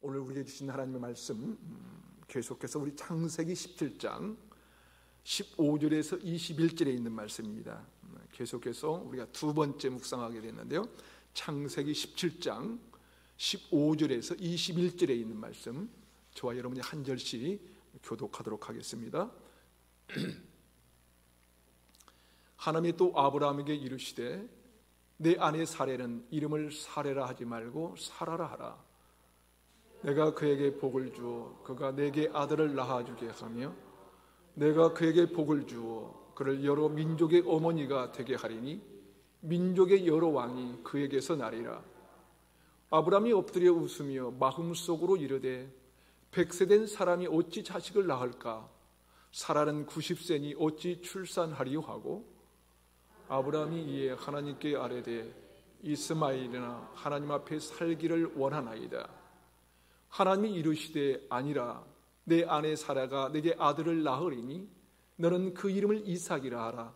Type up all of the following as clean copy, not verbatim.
오늘 우리에게 주신 하나님의 말씀 계속해서 우리 창세기 17장 15절에서 21절에 있는 말씀입니다. 계속해서 우리가 두 번째 묵상하게 됐는데요, 창세기 17장 15절에서 21절에 있는 말씀, 저와 여러분이 한 절씩 교독하도록 하겠습니다. 하나님이 또 아브라함에게 이르시되 내 아내 사레는 이름을 사레라 하지 말고 사라라 하라. 내가 그에게 복을 주어 그가 내게 아들을 낳아주게 하며 내가 그에게 복을 주어 그를 여러 민족의 어머니가 되게 하리니 민족의 여러 왕이 그에게서 나리라. 아브라함이 엎드려 웃으며 마음속으로 이르되 100세 된 사람이 어찌 자식을 낳을까? 사라는 90세니 어찌 출산하리요 하고 아브라함이 이에 하나님께 아뢰되 이스마엘이나 하나님 앞에 살기를 원하나이다. 하나님이 이르시되 아니라 내 아내 사라가 내게 아들을 낳으리니 너는 그 이름을 이삭이라 하라.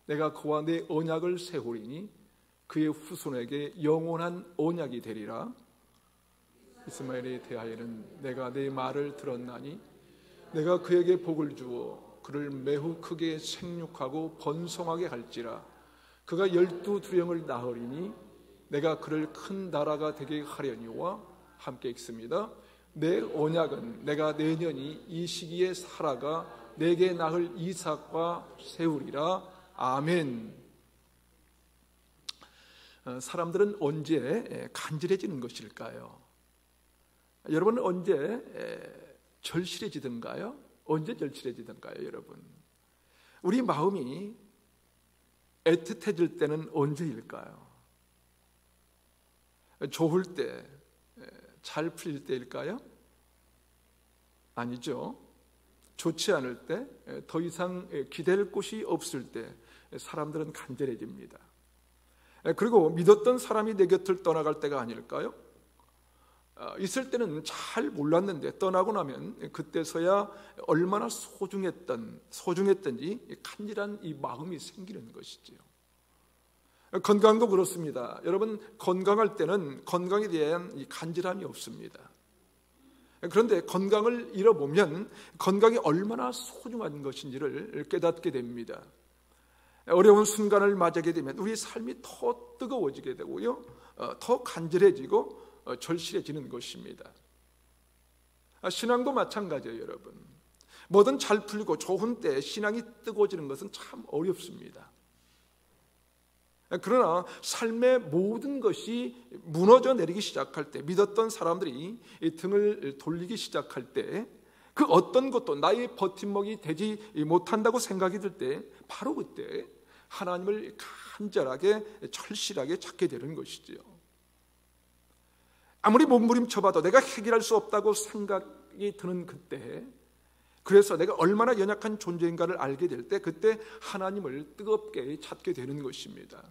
내가 그와 내 언약을 세우리니 그의 후손에게 영원한 언약이 되리라. 이스마엘에 대하여는 내가 내 말을 들었나니 내가 그에게 복을 주어 그를 매우 크게 생육하고 번성하게 할지라. 그가 12두령을 낳으리니 내가 그를 큰 나라가 되게 하려니와 함께 읽습니다. 내 언약은 내가 내년이 이 시기에 사라가 내게 낳을 이삭과 세우리라. 아멘. 사람들은 언제 간절해지는 것일까요? 여러분은 언제 절실해지던가요? 언제 절실해지던가요, 여러분? 우리 마음이 애틋해질 때는 언제일까요? 좋을 때, 잘 풀릴 때일까요? 아니죠. 좋지 않을 때, 더 이상 기댈 곳이 없을 때 사람들은 간절해집니다. 그리고 믿었던 사람이 내 곁을 떠나갈 때가 아닐까요? 있을 때는 잘 몰랐는데 떠나고 나면 그때서야 얼마나 소중했던지 간절한 이 마음이 생기는 것이지요. 건강도 그렇습니다. 여러분, 건강할 때는 건강에 대한 이 간절함이 없습니다. 그런데 건강을 잃어보면 건강이 얼마나 소중한 것인지를 깨닫게 됩니다. 어려운 순간을 맞이하게 되면 우리 삶이 더 뜨거워지게 되고요, 더 간절해지고 절실해지는 것입니다. 신앙도 마찬가지예요, 여러분. 뭐든 잘 풀리고 좋은 때 신앙이 뜨거워지는 것은 참 어렵습니다. 그러나 삶의 모든 것이 무너져 내리기 시작할 때, 믿었던 사람들이 등을 돌리기 시작할 때, 그 어떤 것도 나의 버팀목이 되지 못한다고 생각이 들 때, 바로 그때 하나님을 간절하게 절실하게 찾게 되는 것이지요. 아무리 몸부림쳐봐도 내가 해결할 수 없다고 생각이 드는 그때, 그래서 내가 얼마나 연약한 존재인가를 알게 될 때, 그때 하나님을 뜨겁게 찾게 되는 것입니다.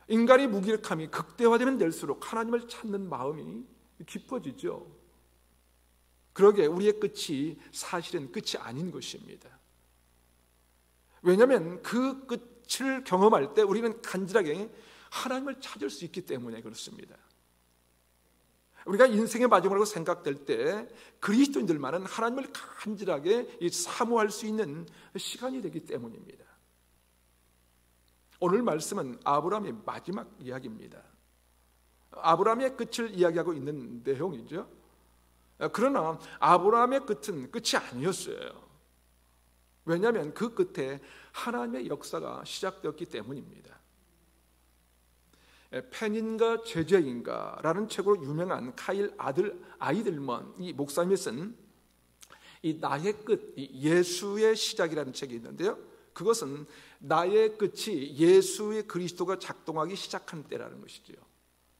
인간의 무기력함이 극대화되면 될수록 하나님을 찾는 마음이 깊어지죠. 그러게 우리의 끝이 사실은 끝이 아닌 것입니다. 왜냐하면 그 끝을 경험할 때 우리는 간절하게 하나님을 찾을 수 있기 때문에 그렇습니다. 우리가 인생의 마지막이라고 생각될 때 그리스도인들만은 하나님을 간절하게 사모할 수 있는 시간이 되기 때문입니다. 오늘 말씀은 아브라함의 마지막 이야기입니다. 아브라함의 끝을 이야기하고 있는 내용이죠. 그러나 아브라함의 끝은 끝이 아니었어요. 왜냐하면 그 끝에 하나님의 역사가 시작되었기 때문입니다. 펜인가 제자인가 라는 책으로 유명한 카일 아이들먼 이 목사님이 쓴 이 나의 끝, 예수의 시작이라는 책이 있는데요, 그것은 나의 끝이 예수의 그리스도가 작동하기 시작한 때라는 것이지요.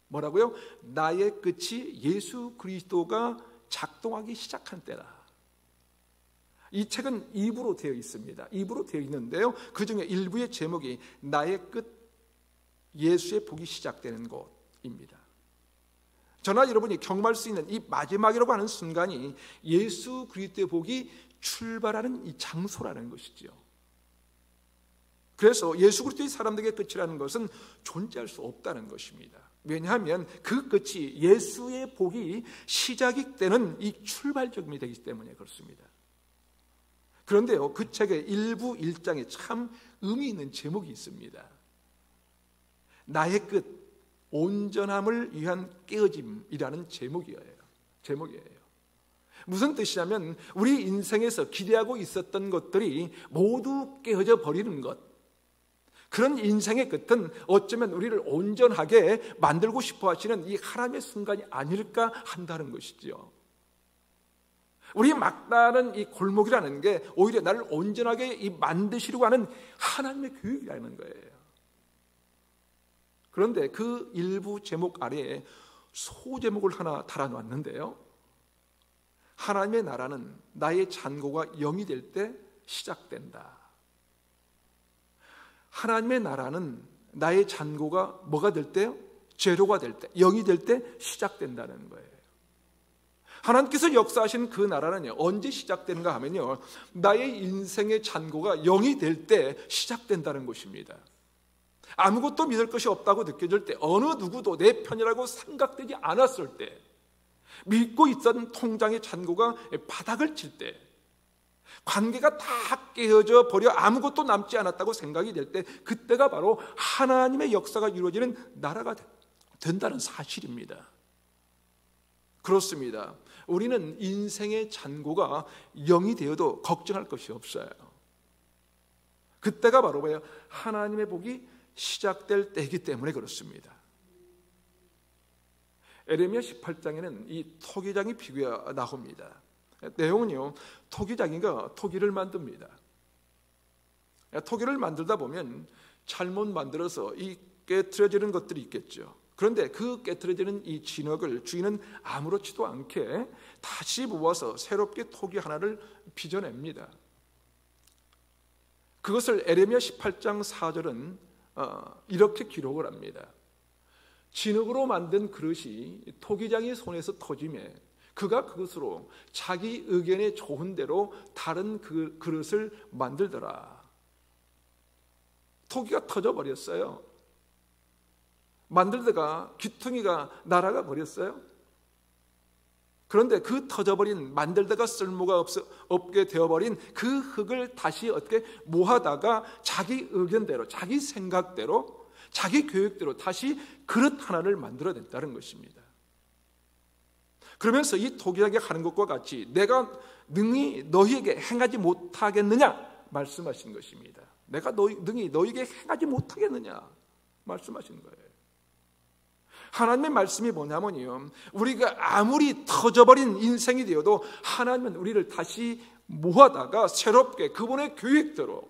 뭐라고요? 나의 끝이 예수 그리스도가 작동하기 시작한 때라. 이 책은 2부로 되어 있습니다. 2부로 되어 있는데요, 그 중에 일부의 제목이 나의 끝, 예수의 복이 시작되는 곳입니다. 저나 여러분이 경험할 수 있는 이 마지막이라고 하는 순간이 예수 그리스도의 복이 출발하는 이 장소라는 것이죠. 그래서 예수 그리스도의 사람들에게 끝이라는 것은 존재할 수 없다는 것입니다. 왜냐하면 그 끝이 예수의 복이 시작이 되는 이 출발점이 되기 때문에 그렇습니다. 그런데요, 그 책의 일부 1장에 참 의미 있는 제목이 있습니다. 나의 끝, 온전함을 위한 깨어짐이라는 제목이에요. 무슨 뜻이냐면 우리 인생에서 기대하고 있었던 것들이 모두 깨어져 버리는 것, 그런 인생의 끝은 어쩌면 우리를 온전하게 만들고 싶어 하시는 이 하나님의 순간이 아닐까 한다는 것이죠. 우리 막다른 이 골목이라는 게 오히려 나를 온전하게 만드시려고 하는 하나님의 교육이라는 거예요. 그런데 그 일부 제목 아래에 소제목을 하나 달아놨는데요, 하나님의 나라는 나의 잔고가 0이 될 때 시작된다. 하나님의 나라는 나의 잔고가 뭐가 될 때요? 제로가 될 때, 0이 될 때 시작된다는 거예요. 하나님께서 역사하신 그 나라는요, 언제 시작되는가 하면요, 나의 인생의 잔고가 0이 될 때 시작된다는 것입니다. 아무것도 믿을 것이 없다고 느껴질 때, 어느 누구도 내 편이라고 생각되지 않았을 때, 믿고 있던 통장의 잔고가 바닥을 칠 때, 관계가 다 깨어져 버려 아무것도 남지 않았다고 생각이 될 때, 그때가 바로 하나님의 역사가 이루어지는 나라가 된다는 사실입니다. 그렇습니다. 우리는 인생의 잔고가 0이 되어도 걱정할 것이 없어요. 그때가 바로 뭐예요? 하나님의 복이 시작될 때이기 때문에 그렇습니다. 에레미야 18장에는 이 토기장이 비교가 나옵니다. 내용은요, 토기장이가 토기를 만듭니다. 토기를 만들다 보면 잘못 만들어서 이 깨트려지는 것들이 있겠죠. 그런데 그 깨트려지는 이 진흙을 주인은 아무렇지도 않게 다시 모아서 새롭게 토기 하나를 빚어냅니다. 그것을 에레미야 18장 4절은 이렇게 기록을 합니다. 진흙으로 만든 그릇이 토기장의 손에서 터지매 그가 그것으로 자기 의견에 좋은 대로 다른 그 그릇을 만들더라. 토기가 터져버렸어요. 만들다가 귀퉁이가 날아가 버렸어요. 그런데 그 터져버린, 만들다가 쓸모가 없게 되어버린 그 흙을 다시 어떻게 모아다가 자기 의견대로, 자기 생각대로, 자기 계획대로 다시 그릇 하나를 만들어냈다는 것입니다. 그러면서 이 토기장이 하는 것과 같이 내가 능히 너희에게 행하지 못하겠느냐 말씀하신 것입니다. 내가 능히 너희에게 행하지 못하겠느냐 말씀하신 거예요. 하나님의 말씀이 뭐냐면요, 우리가 아무리 터져버린 인생이 되어도 하나님은 우리를 다시 모아다가 새롭게 그분의 계획대로,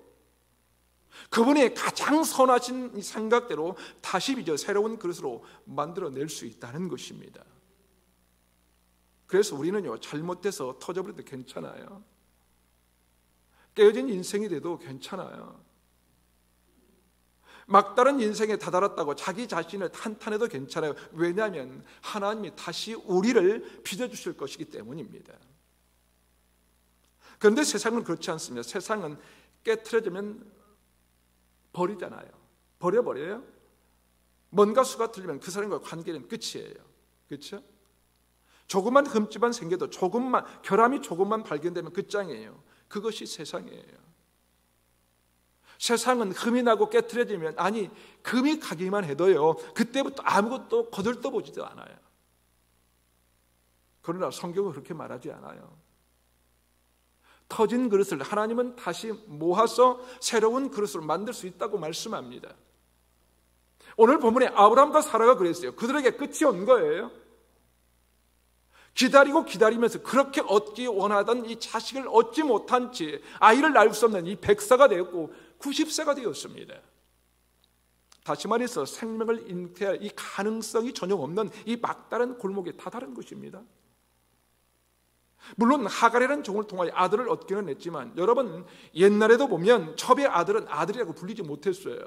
그분의 가장 선하신 생각대로 다시 빚어 새로운 그릇으로 만들어낼 수 있다는 것입니다. 그래서 우리는요, 잘못돼서 터져버려도 괜찮아요. 깨어진 인생이 돼도 괜찮아요. 막다른 인생에 다다랐다고 자기 자신을 탄탄해도 괜찮아요. 왜냐하면 하나님이 다시 우리를 빚어주실 것이기 때문입니다. 그런데 세상은 그렇지 않습니다. 세상은 깨트려지면 버리잖아요. 버려버려요. 뭔가 수가 틀리면 그 사람과 관계는 끝이에요. 그렇죠? 조금만 흠집만 생겨도 결함이 조금만 발견되면 끝장이에요. 그것이 세상이에요. 세상은 흠이 나고 깨트려지면, 아니 금이 가기만 해도요, 그때부터 아무것도 거들떠보지도 않아요. 그러나 성경은 그렇게 말하지 않아요. 터진 그릇을 하나님은 다시 모아서 새로운 그릇으로 만들 수 있다고 말씀합니다. 오늘 본문에 아브라함과 사라가 그랬어요. 그들에게 끝이 온 거예요. 기다리면서 그렇게 얻기 원하던 이 자식을 얻지 못한 채 아이를 낳을 수 없는 이 백사가 되었고 90세가 되었습니다. 다시 말해서 생명을 잉태할 이 가능성이 전혀 없는 이 막다른 골목에 다다른 것입니다. 물론 하갈이라는 종을 통하여 아들을 얻기는 했지만, 여러분 옛날에도 보면 첩의 아들은 아들이라고 불리지 못했어요.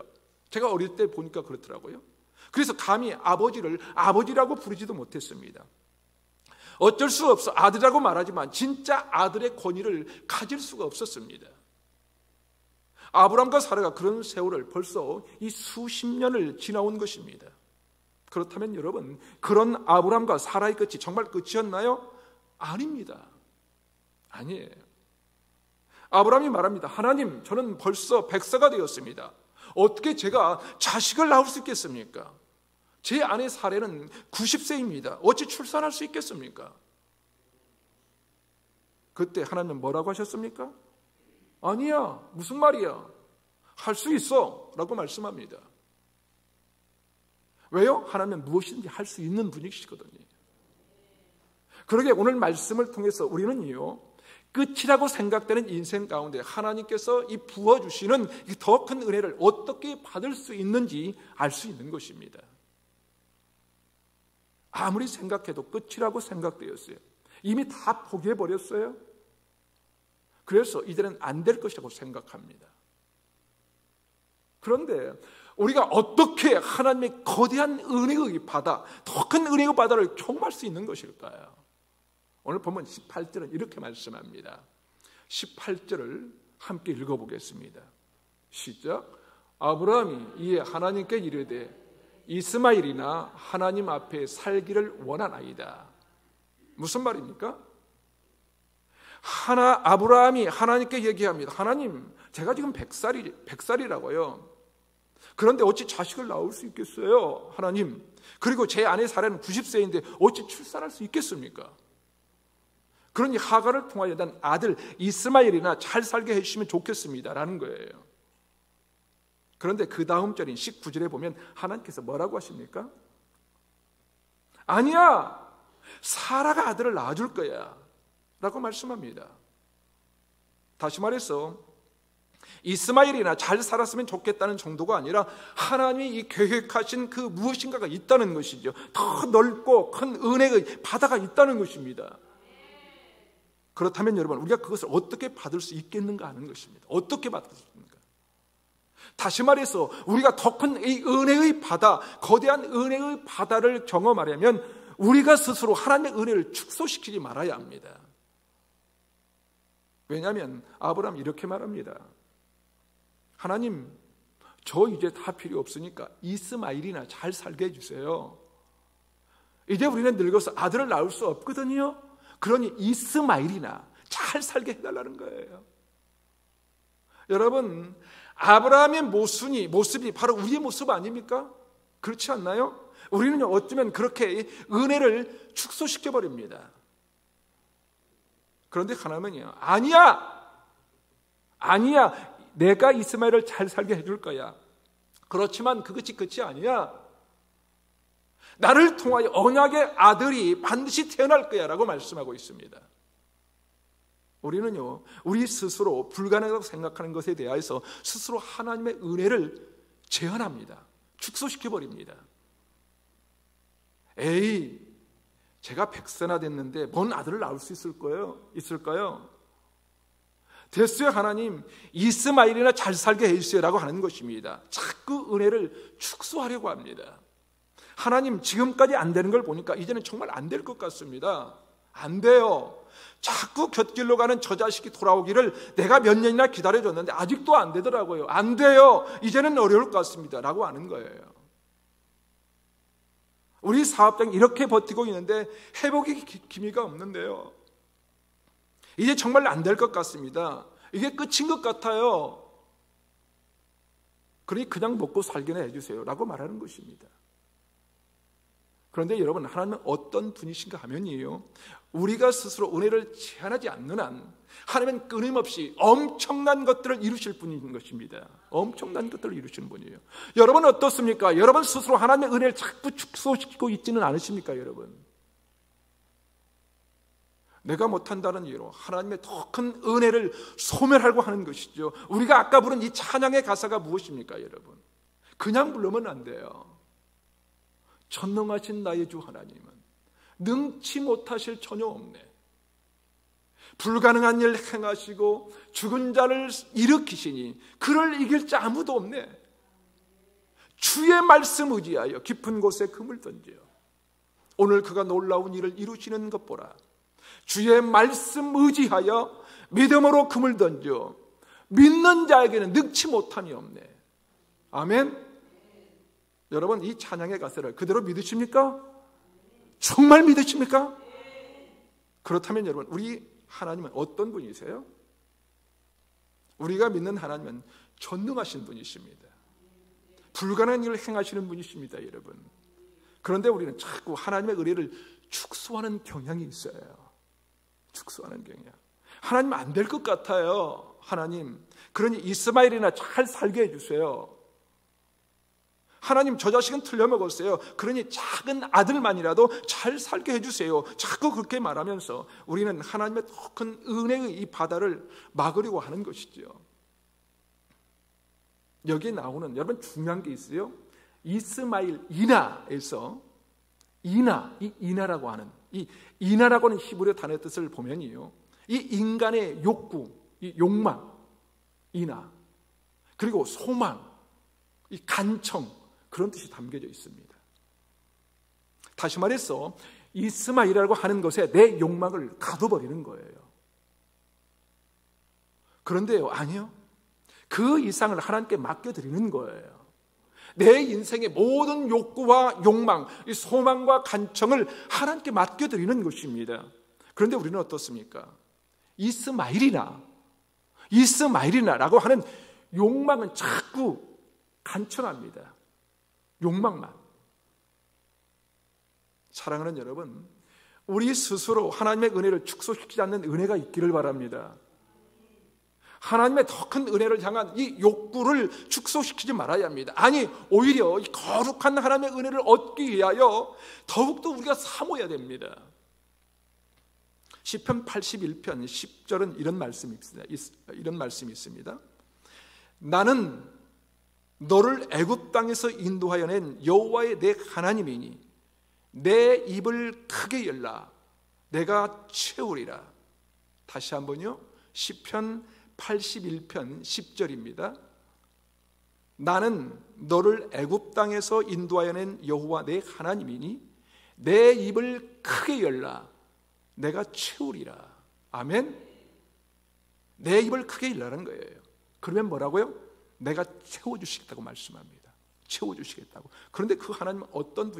제가 어릴 때 보니까 그렇더라고요. 그래서 감히 아버지를 아버지라고 부르지도 못했습니다. 어쩔 수 없어 아들이라고 말하지만 진짜 아들의 권위를 가질 수가 없었습니다. 아브람과 사라가 그런 세월을 벌써 이 수십 년을 지나온 것입니다. 그렇다면 여러분, 그런 아브라함과 사라의 끝이 정말 끝이었나요? 아닙니다. 아니에요. 아브라함이 말합니다. 하나님, 저는 벌써 100세가 되었습니다. 어떻게 제가 자식을 낳을 수 있겠습니까? 제 아내 사례는 90세입니다. 어찌 출산할 수 있겠습니까? 그때 하나님은 뭐라고 하셨습니까? 아니야, 무슨 말이야? 할 수 있어 라고 말씀합니다. 왜요? 하나님은 무엇이든지 할 수 있는 분이시거든요. 그러게 오늘 말씀을 통해서 우리는요, 끝이라고 생각되는 인생 가운데 하나님께서 이 부어주시는 더 큰 은혜를 어떻게 받을 수 있는지 알 수 있는 것입니다. 아무리 생각해도 끝이라고 생각되었어요. 이미 다 포기해버렸어요. 그래서 이제는 안 될 것이라고 생각합니다. 그런데 우리가 어떻게 하나님의 거대한 은혜의 바다, 더 큰 은혜의 바다를 경험할 수 있는 것일까요? 오늘 보면 18절은 이렇게 말씀합니다. 18절을 함께 읽어보겠습니다. 시작. 아브라함이 이에 하나님께 이르되 이스마엘이나 하나님 앞에 살기를 원하나이다. 무슨 말입니까? 아브라함이 하나님께 얘기합니다. 하나님, 제가 지금 100살이라고요. 그런데 어찌 자식을 낳을 수 있겠어요? 하나님. 그리고 제 아내 사례는 90세인데 어찌 출산할 수 있겠습니까? 그러니 하갈을 통하여 난 아들 이스마엘이나 잘 살게 해주시면 좋겠습니다 라는 거예요. 그런데 그 다음 절인 19절에 보면 하나님께서 뭐라고 하십니까? 아니야, 사라가 아들을 낳아줄 거야 라고 말씀합니다. 다시 말해서 이스마엘이나 잘 살았으면 좋겠다는 정도가 아니라 하나님이 이 계획하신 그 무엇인가가 있다는 것이죠. 더 넓고 큰 은혜의 바다가 있다는 것입니다. 그렇다면 여러분, 우리가 그것을 어떻게 받을 수 있겠는가 하는 것입니다. 어떻게 받을 수 있는가? 다시 말해서 우리가 더 큰 이 은혜의 바다, 거대한 은혜의 바다를 경험하려면 우리가 스스로 하나님의 은혜를 축소시키지 말아야 합니다. 왜냐하면 아브라함이 이렇게 말합니다. 하나님, 저 이제 다 필요 없으니까 이스마엘이나 잘 살게 해주세요. 이제 우리는 늙어서 아들을 낳을 수 없거든요. 그러니 이스마엘이나 잘 살게 해달라는 거예요. 여러분, 아브라함의 모습이 바로 우리의 모습 아닙니까? 그렇지 않나요? 우리는 어쩌면 그렇게 은혜를 축소시켜버립니다. 그런데 하나님은요, 아니야, 내가 이스마엘을 잘 살게 해줄 거야. 그렇지만 그것이 끝이 아니야. 나를 통하여 언약의 아들이 반드시 태어날 거야 라고 말씀하고 있습니다. 우리는요, 우리 스스로 불가능하다고 생각하는 것에 대해서 스스로 하나님의 은혜를 제한합니다. 축소시켜버립니다. 에이, 제가 100세나 됐는데 뭔 아들을 낳을 수 있을까요? 됐어요, 하나님. 이스마엘이나 잘 살게 해주세요 라고 하는 것입니다. 자꾸 은혜를 축소하려고 합니다. 하나님, 지금까지 안 되는 걸 보니까 이제는 정말 안 될 것 같습니다. 안 돼요. 자꾸 곁길로 가는 저 자식이 돌아오기를 내가 몇 년이나 기다려줬는데 아직도 안 되더라고요. 안 돼요. 이제는 어려울 것 같습니다 라고 하는 거예요. 우리 사업장이 이렇게 버티고 있는데 회복의 기미가 없는데요. 이제 정말 안 될 것 같습니다. 이게 끝인 것 같아요. 그러니 그냥 먹고 살기나 해주세요 라고 말하는 것입니다. 그런데 여러분, 하나님은 어떤 분이신가 하면요, 우리가 스스로 은혜를 제한하지 않는 한 하나님은 끊임없이 엄청난 것들을 이루실 분인 것입니다. 엄청난 것들을 이루시는 분이에요. 여러분은 어떻습니까? 여러분 스스로 하나님의 은혜를 자꾸 축소시키고 있지는 않으십니까? 여러분, 내가 못한다는 이유로 하나님의 더 큰 은혜를 소멸하려고 하는 것이죠. 우리가 아까 부른 이 찬양의 가사가 무엇입니까? 여러분, 그냥 부르면 안 돼요. 전능하신 나의 주 하나님은 능치 못하실 전혀 없네. 불가능한 일 행하시고 죽은 자를 일으키시니 그를 이길 자 아무도 없네. 주의 말씀 의지하여 깊은 곳에 금을 던져 오늘 그가 놀라운 일을 이루시는 것 보라. 주의 말씀 의지하여 믿음으로 금을 던져 믿는 자에게는 능치 못함이 없네. 아멘. 여러분, 이 찬양의 가사를 그대로 믿으십니까? 정말 믿으십니까? 그렇다면 여러분, 우리 하나님은 어떤 분이세요? 우리가 믿는 하나님은 전능하신 분이십니다. 불가능한 일을 행하시는 분이십니다, 여러분. 그런데 우리는 자꾸 하나님의 은혜를 축소하는 경향이 있어요. 축소하는 경향. 하나님 안 될 것 같아요. 하나님, 그러니 이스마엘이나 잘 살게 해주세요. 하나님, 저 자식은 틀려먹었어요. 그러니 작은 아들만이라도 잘 살게 해주세요. 자꾸 그렇게 말하면서 우리는 하나님의 더 큰 은혜의 이 바다를 막으려고 하는 것이죠. 여기에 나오는 여러분 중요한 게 있어요. 이스마엘 이나에서 이 이나라고 하는 이 이나라고 하는 히브리어 단어의 뜻을 보면요, 이 인간의 욕구, 이 욕망, 이나, 그리고 소망, 이 간청, 그런 뜻이 담겨져 있습니다. 다시 말해서 이스마엘이라고 하는 것에 내 욕망을 가둬버리는 거예요. 그런데요, 아니요, 그 이상을 하나님께 맡겨드리는 거예요. 내 인생의 모든 욕구와 욕망, 이 소망과 간청을 하나님께 맡겨드리는 것입니다. 그런데 우리는 어떻습니까? 이스마엘이나라고 하는 욕망은 자꾸 간청합니다. 욕망만. 사랑하는 여러분, 우리 스스로 하나님의 은혜를 축소시키지 않는 은혜가 있기를 바랍니다. 하나님의 더 큰 은혜를 향한 이 욕구를 축소시키지 말아야 합니다. 아니, 오히려 이 거룩한 하나님의 은혜를 얻기 위하여 더욱더 우리가 사모해야 됩니다. 시편 81편 10절은 이런 말씀이 있습니다. 나는 너를 애굽 땅에서 인도하여 낸 여호와의 내 하나님이니 내 입을 크게 열라 내가 채우리라. 다시 한번요. 시편 81편 10절입니다. 나는 너를 애굽 땅에서 인도하여 낸 여호와 내 하나님이니 내 입을 크게 열라 내가 채우리라. 아멘. 내 입을 크게 열라는 거예요. 그러면 뭐라고요? 내가 채워주시겠다고 말씀합니다. 채워주시겠다고. 그런데 그 하나님은 어떤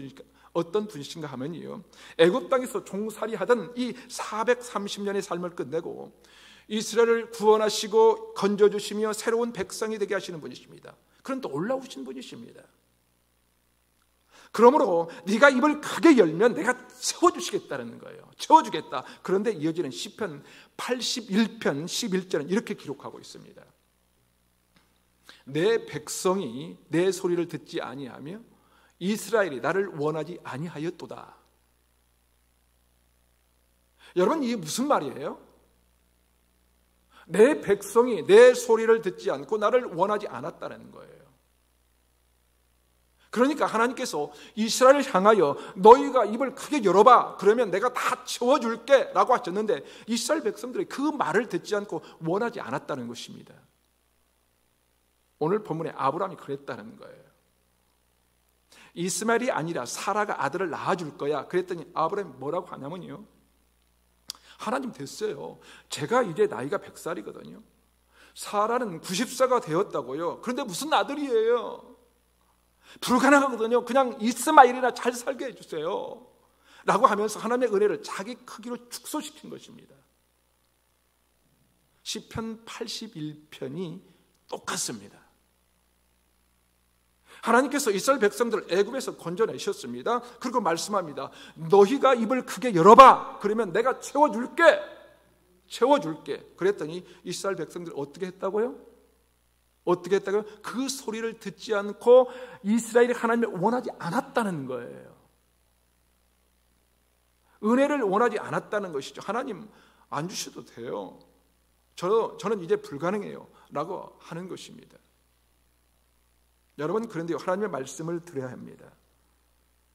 분이신가 하면요, 애굽 땅에서 종살이 하던 이 430년의 삶을 끝내고 이스라엘을 구원하시고 건져주시며 새로운 백성이 되게 하시는 분이십니다. 그런 놀라우신 분이십니다. 그러므로 네가 입을 크게 열면 내가 채워주시겠다는 거예요. 채워주겠다. 그런데 이어지는 시편 81편 11절은 이렇게 기록하고 있습니다. 내 백성이 내 소리를 듣지 아니하며 이스라엘이 나를 원하지 아니하였도다. 여러분, 이게 무슨 말이에요? 내 백성이 내 소리를 듣지 않고 나를 원하지 않았다는 거예요. 그러니까 하나님께서 이스라엘을 향하여 너희가 입을 크게 열어봐, 그러면 내가 다 채워줄게 라고 하셨는데 이스라엘 백성들이 그 말을 듣지 않고 원하지 않았다는 것입니다. 오늘 본문에 아브라함이 그랬다는 거예요. 이스마엘이 아니라 사라가 아들을 낳아줄 거야. 그랬더니 아브라함이 뭐라고 하냐면요, 하나님 됐어요. 제가 이제 나이가 100살이거든요. 사라는 90세가 되었다고요. 그런데 무슨 아들이에요? 불가능하거든요. 그냥 이스마엘이나 잘 살게 해주세요 라고 하면서 하나님의 은혜를 자기 크기로 축소시킨 것입니다. 시편 81편이 똑같습니다. 하나님께서 이스라엘 백성들을 애굽에서 건져내셨습니다. 그리고 말씀합니다. 너희가 입을 크게 열어봐. 그러면 내가 채워줄게. 그랬더니 이스라엘 백성들 어떻게 했다고요? 그 소리를 듣지 않고 이스라엘이 하나님을 원하지 않았다는 거예요. 은혜를 원하지 않았다는 것이죠. 하나님 안 주셔도 돼요. 저는 이제 불가능해요 라고 하는 것입니다. 여러분, 그런데 하나님의 말씀을 드려야 합니다.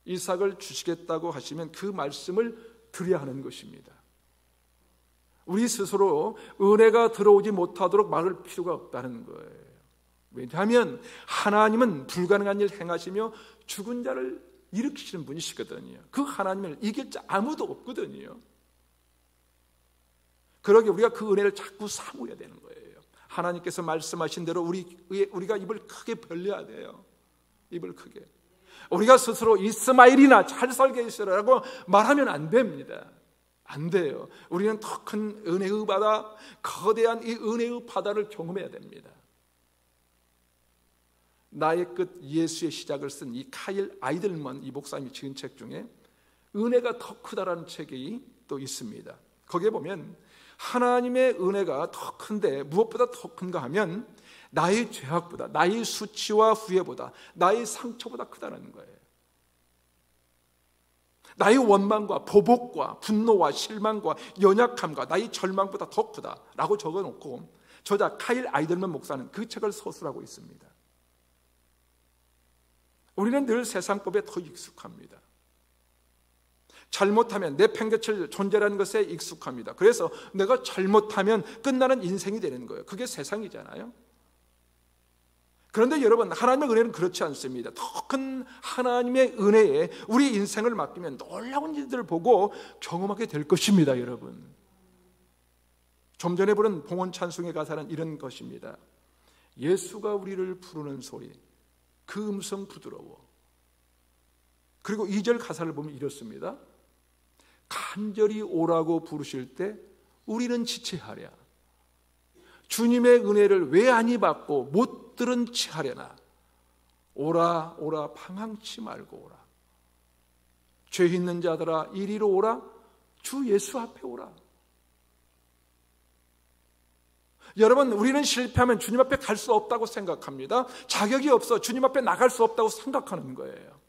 이삭을 주시겠다고 하시면 그 말씀을 드려야 하는 것입니다. 우리 스스로 은혜가 들어오지 못하도록 막을 필요가 없다는 거예요. 왜냐하면 하나님은 불가능한 일 행하시며 죽은 자를 일으키시는 분이시거든요. 그 하나님을 이길 자 아무도 없거든요. 그러기에 우리가 그 은혜를 자꾸 사모해야 되는 거예요. 하나님께서 말씀하신 대로 우리가 입을 크게 벌려야 돼요. 입을 크게. 우리가 스스로 이스마엘이나 잘 살게 해주시라고 말하면 안 됩니다. 안 돼요. 우리는 더 큰 은혜의 바다, 거대한 이 은혜의 바다를 경험해야 됩니다. 나의 끝 예수의 시작을 쓴 이 카일 아이들먼 이 목사님이 지은 책 중에 은혜가 더 크다라는 책이 또 있습니다. 거기에 보면 하나님의 은혜가 더 큰데 무엇보다 더 큰가 하면 나의 죄악보다, 나의 수치와 후회보다, 나의 상처보다 크다는 거예요. 나의 원망과 보복과 분노와 실망과 연약함과 나의 절망보다 더 크다라고 적어놓고 저자 카일 아이들먼 목사는 그 책을 서술하고 있습니다. 우리는 늘 세상법에 더 익숙합니다. 잘못하면 내팽개칠 존재라는 것에 익숙합니다. 그래서 내가 잘못하면 끝나는 인생이 되는 거예요. 그게 세상이잖아요. 그런데 여러분, 하나님의 은혜는 그렇지 않습니다. 더 큰 하나님의 은혜에 우리 인생을 맡기면 놀라운 일들을 보고 경험하게 될 것입니다, 여러분. 좀 전에 부른 봉헌 찬송의 가사는 이런 것입니다. 예수가 우리를 부르는 소리, 그 음성 부드러워. 그리고 2절 가사를 보면 이렇습니다. 간절히 오라고 부르실 때 우리는 지체하랴. 주님의 은혜를 왜 아니 받고 못 들은 치 하려나. 오라 오라 방황치 말고 오라. 죄 있는 자들아 이리로 오라. 주 예수 앞에 오라. 여러분, 우리는 실패하면 주님 앞에 갈 수 없다고 생각합니다. 자격이 없어 주님 앞에 나갈 수 없다고 생각하는 거예요.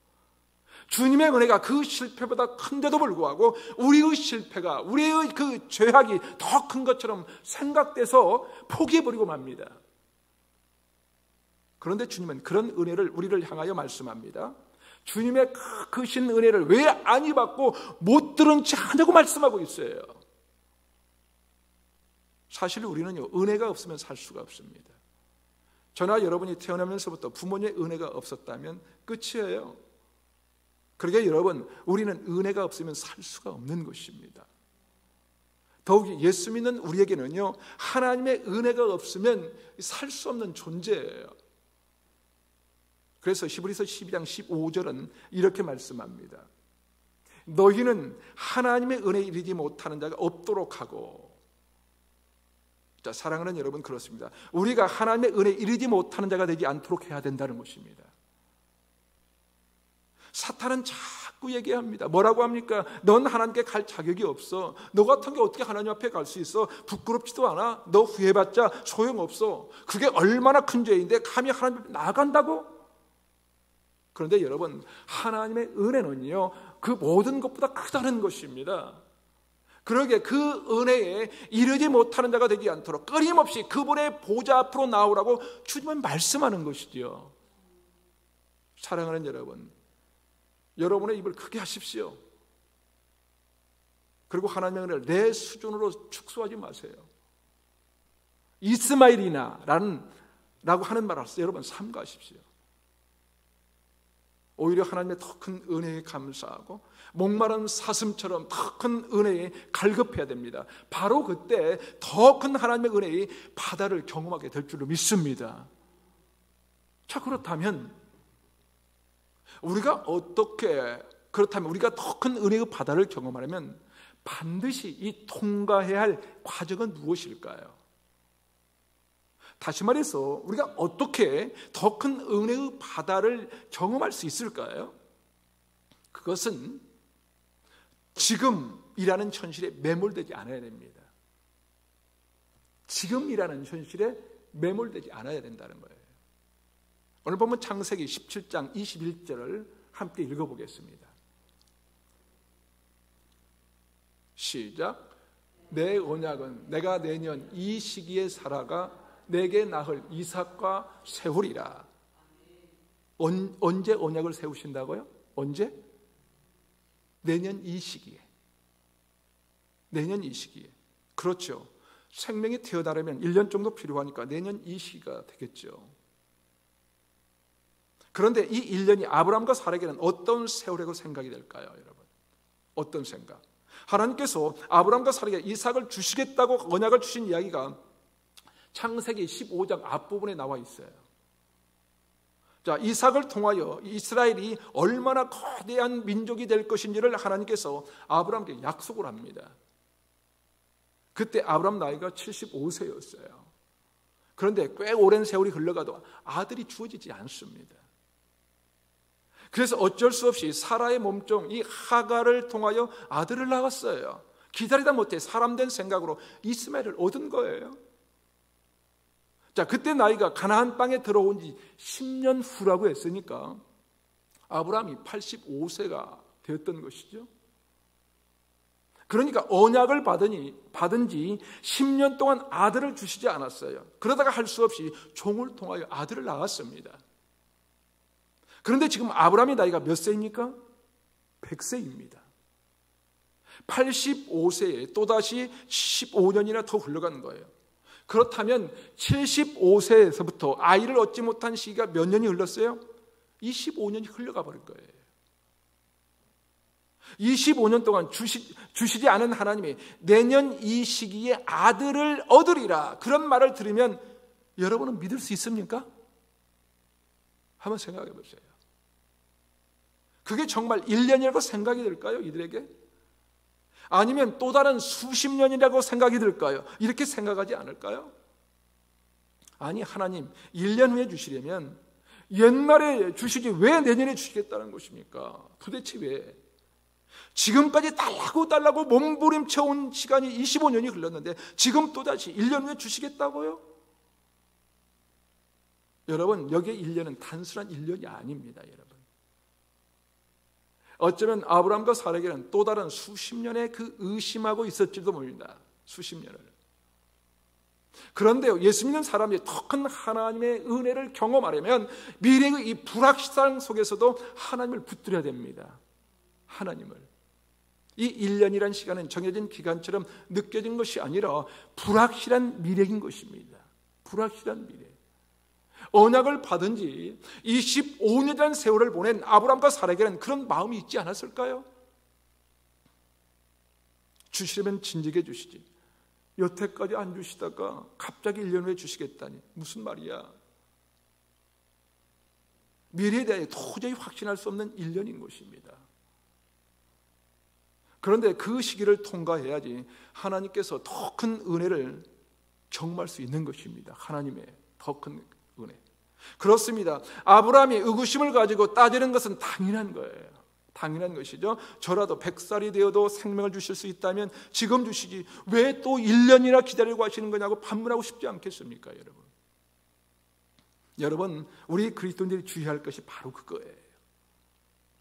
주님의 은혜가 그 실패보다 큰데도 불구하고 우리의 실패가, 우리의 그 죄악이 더 큰 것처럼 생각돼서 포기해버리고 맙니다. 그런데 주님은 그런 은혜를 우리를 향하여 말씀합니다. 주님의 크신 은혜를 왜 아니 받고 못 들은 채 하냐고 말씀하고 있어요. 사실 우리는요, 은혜가 없으면 살 수가 없습니다. 저나 여러분이 태어나면서부터 부모님의 은혜가 없었다면 끝이에요. 그러게 여러분, 우리는 은혜가 없으면 살 수가 없는 것입니다. 더욱이 예수 믿는 우리에게는요, 하나님의 은혜가 없으면 살 수 없는 존재예요. 그래서 히브리서 12장 15절은 이렇게 말씀합니다. 너희는 하나님의 은혜에 이르지 못하는 자가 없도록 하고. 자, 사랑하는 여러분, 그렇습니다. 우리가 하나님의 은혜에 이르지 못하는 자가 되지 않도록 해야 된다는 것입니다. 사탄은 자꾸 얘기합니다. 뭐라고 합니까? 넌 하나님께 갈 자격이 없어. 너 같은 게 어떻게 하나님 앞에 갈 수 있어? 부끄럽지도 않아. 너 후회받자 소용없어. 그게 얼마나 큰 죄인데 감히 하나님 앞에 나아간다고? 그런데 여러분, 하나님의 은혜는요, 그 모든 것보다 크다는 것입니다. 그러게 그 은혜에 이르지 못하는 자가 되지 않도록 끊임없이 그분의 보좌 앞으로 나오라고 주님은 말씀하는 것이지요. 사랑하는 여러분, 여러분의 입을 크게 하십시오. 그리고 하나님의 은혜를 내 수준으로 축소하지 마세요. 이스마엘이나 라고 하는 말을 여러분 삼가하십시오. 오히려 하나님의 더 큰 은혜에 감사하고 목마른 사슴처럼 더 큰 은혜에 갈급해야 됩니다. 바로 그때 더 큰 하나님의 은혜의 바다를 경험하게 될 줄로 믿습니다. 자, 그렇다면 우리가 더 큰 은혜의 바다를 경험하려면 반드시 이 통과해야 할 과정은 무엇일까요? 다시 말해서 우리가 어떻게 더 큰 은혜의 바다를 경험할 수 있을까요? 그것은 지금이라는 현실에 매몰되지 않아야 됩니다. 지금이라는 현실에 매몰되지 않아야 된다는 거예요. 오늘 보면 창세기 17장 21절을 함께 읽어보겠습니다. 시작. 내 언약은 내가 내년 이 시기에 살아가 내게 낳을 이삭과 세우리라. 언제 언약을 세우신다고요? 언제? 내년 이 시기에. 내년 이 시기에. 그렇죠. 생명이 태어나려면 1년 정도 필요하니까 내년 이 시기가 되겠죠. 그런데 이 1년이 아브라함과 사라에게는 어떤 세월이라고 생각이 될까요, 여러분? 어떤 생각? 하나님께서 아브라함과 사라에게 이삭을 주시겠다고 언약을 주신 이야기가 창세기 15장 앞부분에 나와 있어요. 자, 이삭을 통하여 이스라엘이 얼마나 거대한 민족이 될 것인지를 하나님께서 아브라함에게 약속을 합니다. 그때 아브라함 나이가 75세였어요. 그런데 꽤 오랜 세월이 흘러가도 아들이 주어지지 않습니다. 그래서 어쩔 수 없이 사라의 몸종 이 하갈을 통하여 아들을 낳았어요. 기다리다 못해 사람된 생각으로 이스마엘을 얻은 거예요. 자, 그때 나이가 가나안 땅에 들어온 지 10년 후라고 했으니까 아브라함이 85세가 되었던 것이죠. 그러니까 언약을 받은 지 10년 동안 아들을 주시지 않았어요. 그러다가 할 수 없이 종을 통하여 아들을 낳았습니다. 그런데 지금 아브라함의 나이가 몇 세입니까? 100세입니다. 85세에 또다시 15년이나 더 흘러간 거예요. 그렇다면 75세에서부터 아이를 얻지 못한 시기가 몇 년이 흘렀어요? 25년이 흘러가 버릴 거예요. 25년 동안 주시지 않은 하나님이 내년 이 시기에 아들을 얻으리라, 그런 말을 들으면 여러분은 믿을 수 있습니까? 한번 생각해 보세요. 그게 정말 1년이라고 생각이 들까요? 이들에게? 아니면 또 다른 수십 년이라고 생각이 들까요? 이렇게 생각하지 않을까요? 아니, 하나님 1년 후에 주시려면 옛날에 주시지 왜 내년에 주시겠다는 것입니까? 도대체 왜? 지금까지 달라고 몸부림쳐 온 시간이 25년이 흘렀는데 지금 또다시 1년 후에 주시겠다고요? 여러분, 여기에 1년은 단순한 1년이 아닙니다. 여러분, 어쩌면 아브라함과 사라에게는 또 다른 수십 년의 그 의심하고 있었지도 모릅니다. 수십 년을. 그런데요, 예수 믿는 사람이 더 큰 하나님의 은혜를 경험하려면 미래의 이 불확실성 속에서도 하나님을 붙들어야 됩니다. 하나님을. 이 1년이란 시간은 정해진 기간처럼 느껴진 것이 아니라 불확실한 미래인 것입니다. 불확실한 미래. 언약을 받은 지 25년이라는 세월을 보낸 아브라함과 사라에게는 그런 마음이 있지 않았을까요? 주시려면 진작에 주시지, 여태까지 안 주시다가 갑자기 1년 후에 주시겠다니 무슨 말이야. 미래에 대해 도저히 확신할 수 없는 1년인 것입니다. 그런데 그 시기를 통과해야지 하나님께서 더 큰 은혜를 경험할 수 있는 것입니다. 하나님의 더 큰 은혜. 그렇습니다. 아브라함이 의구심을 가지고 따지는 것은 당연한 거예요. 당연한 것이죠. 저라도 100살이 되어도 생명을 주실 수 있다면 지금 주시지 왜 또 1년이나 기다리고 하시는 거냐고 반문하고 싶지 않겠습니까, 여러분? 여러분, 우리 그리스도인들이 주의할 것이 바로 그거예요.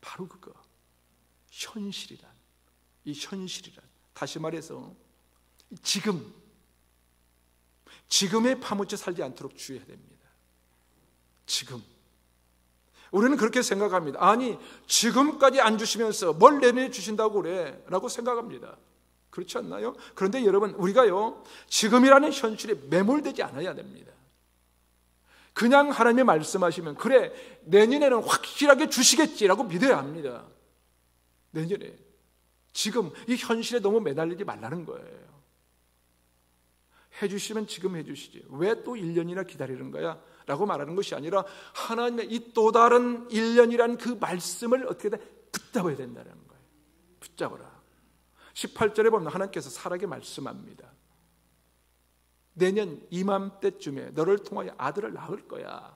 바로 그거. 현실이란. 이 현실이란. 다시 말해서 지금에 파묻혀 살지 않도록 주의해야 됩니다. 지금. 우리는 그렇게 생각합니다. 아니, 지금까지 안 주시면서 뭘 내년에 주신다고 그래? 라고 생각합니다. 그렇지 않나요? 그런데 여러분, 우리가요, 지금이라는 현실에 매몰되지 않아야 됩니다. 그냥 하나님이 말씀하시면 그래, 내년에는 확실하게 주시겠지라고 믿어야 합니다. 내년에. 지금 이 현실에 너무 매달리지 말라는 거예요. 해주시면 지금 해주시지 왜 또 1년이나 기다리는 거야? 라고 말하는 것이 아니라 하나님의 이 또 다른 1년이라는 그 말씀을 어떻게든 붙잡아야 된다는 거예요. 붙잡아라. 18절에 보면 하나님께서 사라에게 말씀합니다. 내년 이맘때쯤에 너를 통하여 아들을 낳을 거야.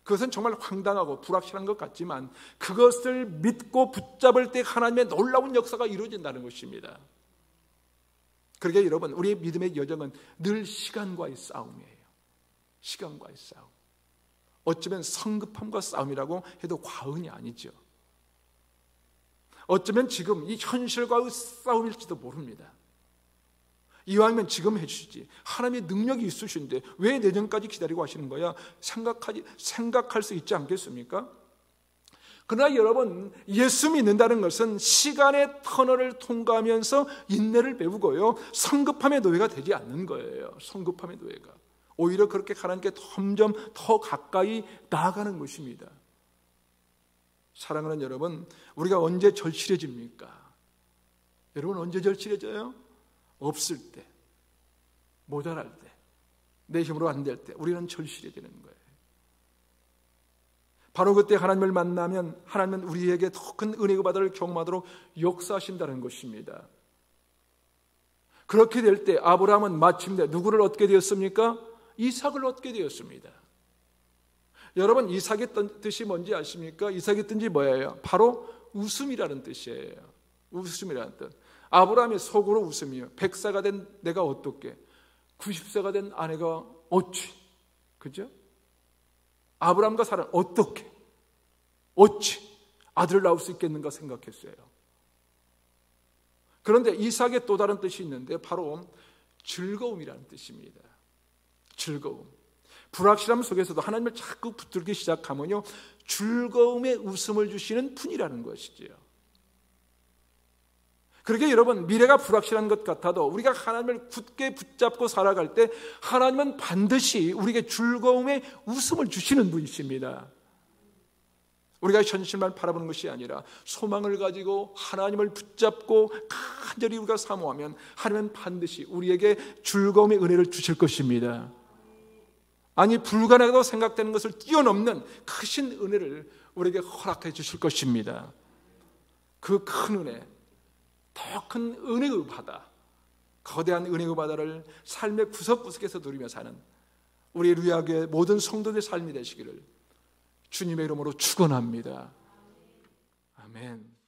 그것은 정말 황당하고 불확실한 것 같지만 그것을 믿고 붙잡을 때 하나님의 놀라운 역사가 이루어진다는 것입니다. 그러게 여러분, 우리의 믿음의 여정은 늘 시간과의 싸움이에요. 시간과의 싸움. 어쩌면 성급함과 싸움이라고 해도 과언이 아니죠. 어쩌면 지금 이 현실과의 싸움일지도 모릅니다. 이왕이면 지금 해주시지. 하나님의 능력이 있으신데 왜 내년까지 기다리고 하시는 거야? 생각할 수 있지 않겠습니까? 그러나 여러분, 예수 믿는다는 것은 시간의 터널을 통과하면서 인내를 배우고요, 성급함의 노예가 되지 않는 거예요. 성급함의 노예가. 오히려 그렇게 하나님께 점점 더 가까이 나아가는 것입니다. 사랑하는 여러분, 우리가 언제 절실해집니까? 여러분, 언제 절실해져요? 없을 때, 모자랄 때, 내 힘으로 안 될 때 우리는 절실해지는 거예요. 바로 그때 하나님을 만나면 하나님은 우리에게 더 큰 은혜의 바다를 경험하도록 역사하신다는 것입니다. 그렇게 될 때 아브라함은 마침내 누구를 얻게 되었습니까? 이삭을 얻게 되었습니다. 여러분, 이삭의 뜻이 뭔지 아십니까? 이삭의 뜻이 뭐예요? 바로 웃음이라는 뜻이에요. 웃음이라는 뜻. 아브라함의 속으로 웃음이요. 100세가 된 내가 어떻게, 90세가 된 아내가 어찌, 그죠? 아브라함과 사라 어떻게, 어찌 아들을 낳을 수 있겠는가 생각했어요. 그런데 이삭의 또 다른 뜻이 있는데 바로 즐거움이라는 뜻입니다. 즐거움. 불확실함 속에서도 하나님을 자꾸 붙들기 시작하면요, 즐거움의 웃음을 주시는 분이라는 것이지요. 그러게 여러분, 미래가 불확실한 것 같아도 우리가 하나님을 굳게 붙잡고 살아갈 때 하나님은 반드시 우리에게 즐거움의 웃음을 주시는 분이십니다. 우리가 현실만 바라보는 것이 아니라 소망을 가지고 하나님을 붙잡고 간절히 우리가 사모하면 하나님은 반드시 우리에게 즐거움의 은혜를 주실 것입니다. 아니, 불가능하다고 생각되는 것을 뛰어넘는 크신 은혜를 우리에게 허락해 주실 것입니다. 그 큰 은혜, 더 큰 은혜의 바다, 거대한 은혜의 바다를 삶의 구석구석에서 누리며 사는 우리 루야교의 모든 성도들의 삶이 되시기를 주님의 이름으로 축원합니다. 아멘.